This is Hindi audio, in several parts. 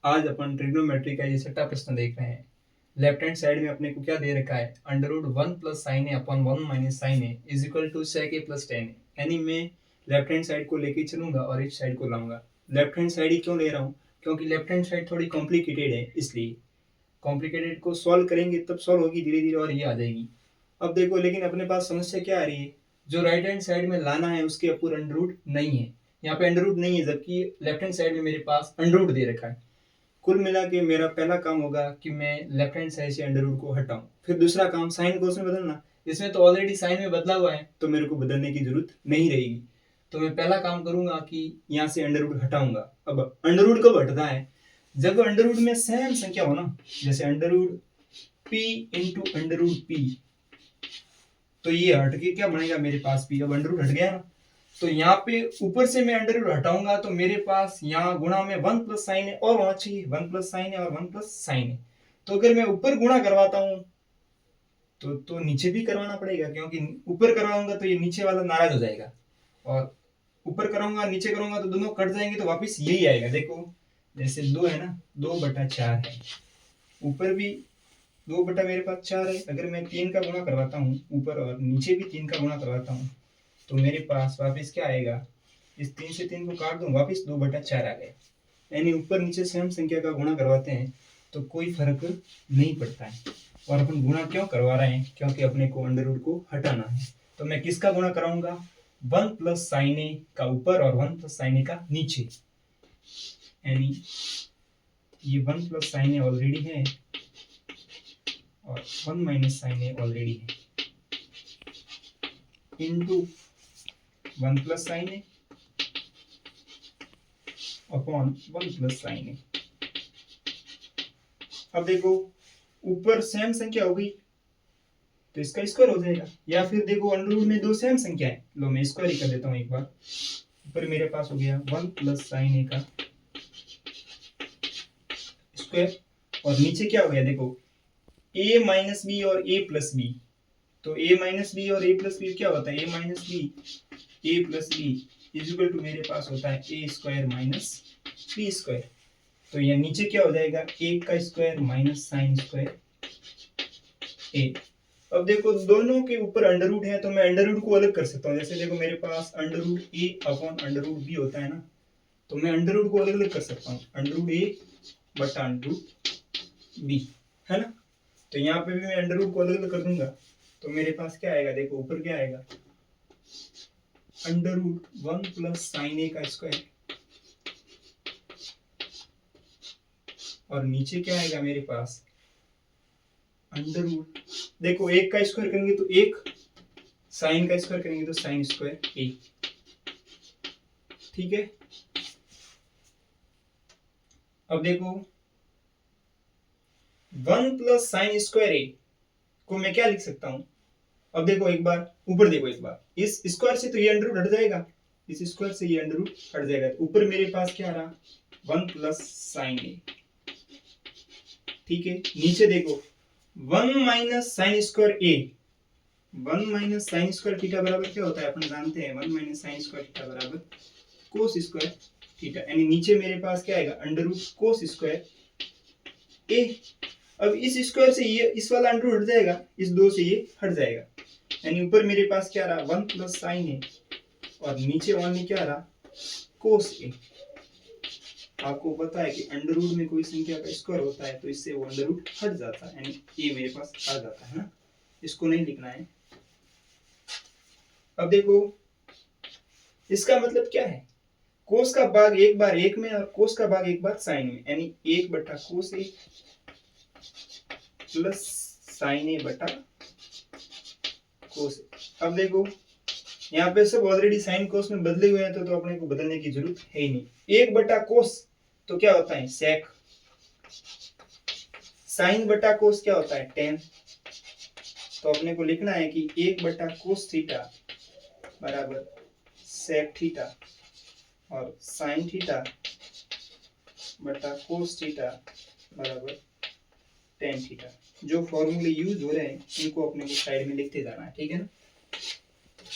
आज अपन ट्रिग्नोमेट्री का ये छठा प्रश्न देख रहे हैं। लेफ्ट हैंड साइड में अपने को क्या दे रखा है, under root 1 plus sine A upon 1 minus sine A is equal to sec A plus tan A. यानी मैं लेफ्ट हैंड साइड को लेके चलूंगा और इस साइड को लाऊंगा। लेफ्ट हैंड साइड ही क्यों ले रहा हूँ, क्योंकि लेफ्ट हैंड साइड थोड़ी कॉम्प्लिकेटेड है, इसलिए कॉम्प्लिकेटेड को सॉल्व करेंगे तब सॉल्व होगी धीरे धीरे और ये आ जाएगी। अब देखो लेकिन अपने पास समस्या क्या आ रही है, जो राइट हैंड साइड में लाना है उसके ऊपर अंडर रूट नहीं है। यहाँ पे अंडर रूट नहीं है, जबकि लेफ्ट हैंड साइड में मेरे पास अंडर रूट दे रखा है। कुल मिला के मेरा पहला काम होगा कि मैं लेफ्ट हैंड साइड से अंडर रूट को हटाऊं। फिर दूसरा काम साइन को उसमें बदलना। इसमें तो ऑलरेडी साइन में बदला हुआ है तो मेरे को बदलने की जरूरत नहीं रहेगी। तो मैं पहला काम करूंगा कि यहाँ से अंडर रूट हटाऊंगा। अब अंडर रूट कब हटता है, जब अंडर रूट में सेम संख्या हो ना, जैसे under root P into under root P, तो ये हट के क्या बनेगा मेरे पास पी। अब अंडर रूट हट गया ना, तो यहाँ पे ऊपर से मैं अंडर रूट हटाऊंगा तो मेरे पास यहाँ गुणा में 1 प्लस साइन है और होना चाहिए 1 प्लस साइन है और 1 प्लस साइन है। तो अगर मैं ऊपर गुणा करवाता हूँ तो नीचे भी करवाना पड़ेगा, क्योंकि ऊपर करवाऊंगा तो ये नीचे वाला नाराज हो जाएगा, और ऊपर कराऊंगा नीचे करूंगा तो दोनों कट जाएंगे तो वापिस यही आएगा। देखो जैसे 2 है ना, 2/4 है, ऊपर भी 2 मेरे पास 4 है। अगर मैं 3 का गुणा करवाता हूँ ऊपर और नीचे भी 3 का गुणा करवाता हूँ तो मेरे पास वापस क्या आएगा, इस 3 से 3 को काट दूं वापस 2/4 आ गया। यानी ऊपर नीचे सेम संख्या का गुणा करवाते हैं तो कोई फर्क नहीं पड़ता है। और अपन गुणा क्यों करवा रहे हैं, क्योंकि अपने को अंडर रूट को हटाना है। तो मैं किसका गुणा कराऊंगा, 1 प्लस साइन ए का ऊपर और 1 प्लस साइन ए का नीचे। यानी ये 1 प्लस साइन ए ऑलरेडी है और 1 माइनस साइन ए ऑलरेडी है, into 1 plus sine A upon 1 plus sine ए। अब देखो ऊपर सेम संख्या हो गई तो इसका स्क्वायर हो जाएगा, या फिर देखो अंडर रूट में दो सेम संख्या है, लो मैं स्क्वायर ही कर देता हूँ एक बार। ऊपर मेरे पास हो गया 1 प्लस साइन ए का स्क्वायर और नीचे क्या हो गया, देखो a माइनस बी और a प्लस बी। तो a माइनस बी और a प्लस बी क्या होता है, a minus B a plus B is equal to मेरे पास होता है a square minus B square. तो ये नीचे क्या हो जाएगा, a का square minus sine square a। अब देखो दोनों के ऊपर अंडर रूट है तो मैं अंडर रूट को अलग कर सकता हूँ। जैसे देखो मेरे पास under root a upon under root B होता है ना, तो मैं अंडर रूट को अलग अलग कर सकता हूँ, अंडर रूट a बटा अंडर रूट b, है ना। तो यहाँ पे भी मैं अंडर रूट को अलग अलग कर दूंगा तो मेरे पास क्या आएगा, देखो ऊपर क्या आएगा, अंडर रूट 1 प्लस साइन ए का स्क्वायर और नीचे क्या आएगा मेरे पास अंडर रूट, देखो एक का स्क्वायर करेंगे तो एक, साइन का स्क्वायर करेंगे तो साइन स्क्वायर ए। ठीक है। अब देखो 1 प्लस साइन स्क्वायर ए को मैं क्या लिख सकता हूं, अब देखो एक बार ऊपर देखो, एक बार इस स्क्वायर से तो ये अंडर रूट हट जाएगा, इस स्क्वायर से ये अंडर रूट हट जाएगा। तो ऊपर मेरे पास क्या रहा 1 प्लस साइन ए। ठीक है। नीचे देखो 1 माइनस साइन स्क्वायर ए, 1 माइनस साइन स्क्वायर थीटा बराबर क्या होता है अपन जानते हैं, 1 माइनस साइन स्क्वायर थीटा बराबर कोस स्क्वायर थीटा। यानी नीचे मेरे पास क्या आएगा अंडर रूट कोस स्क्वायर ए। अब इस स्क्वायर से ये इस वाला अंडर हट जाएगा, इस दो से ये हट जाएगा। यानी ऊपर मेरे पास क्या रहा 1 प्लस साइन ए और नीचे ओनली क्या रहा कोस ए। आपको पता है कि अंडर रूट में कोई संख्या का स्क्वायर होता है तो इससे वो अंडर रूट हट जाता है, यानी ए मेरे पास आ जाता है ना, इसको नहीं लिखना है। अब देखो इसका मतलब क्या है, कोस का भाग एक बार एक में और कोस का भाग एक बार साइन में, यानी 1 बटा कोस ए प्लस साइन ए बटा कोस। अब देखो यहाँ पे सब ऑलरेडी साइन कोस में बदले हुए हैं तो अपने को बदलने की जरूरत है ही नहीं। 1 बटा कोस तो क्या होता है सेक, साइन बटा कोस क्या होता है टेन। तो अपने को लिखना है कि 1 बटा कोस थीटा बराबर सेक थीटा और साइन थीटा बटा कोस थीटा बराबर टेन थीटा। जो फॉर्मूले यूज हो रहे हैं इनको अपने को साइड में लिखते जाना है, ठीक है ना।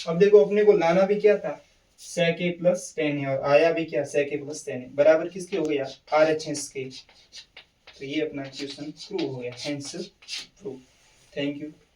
अब देखो अपने को लाना भी क्या था, sec a प्लस 10 है और आया भी क्या sec a प्लस 10 है, बराबर किसके हो गया RHS के। तो ये अपना क्वेश्चन प्रूव हो गया, हेंस प्रूव। Thank you.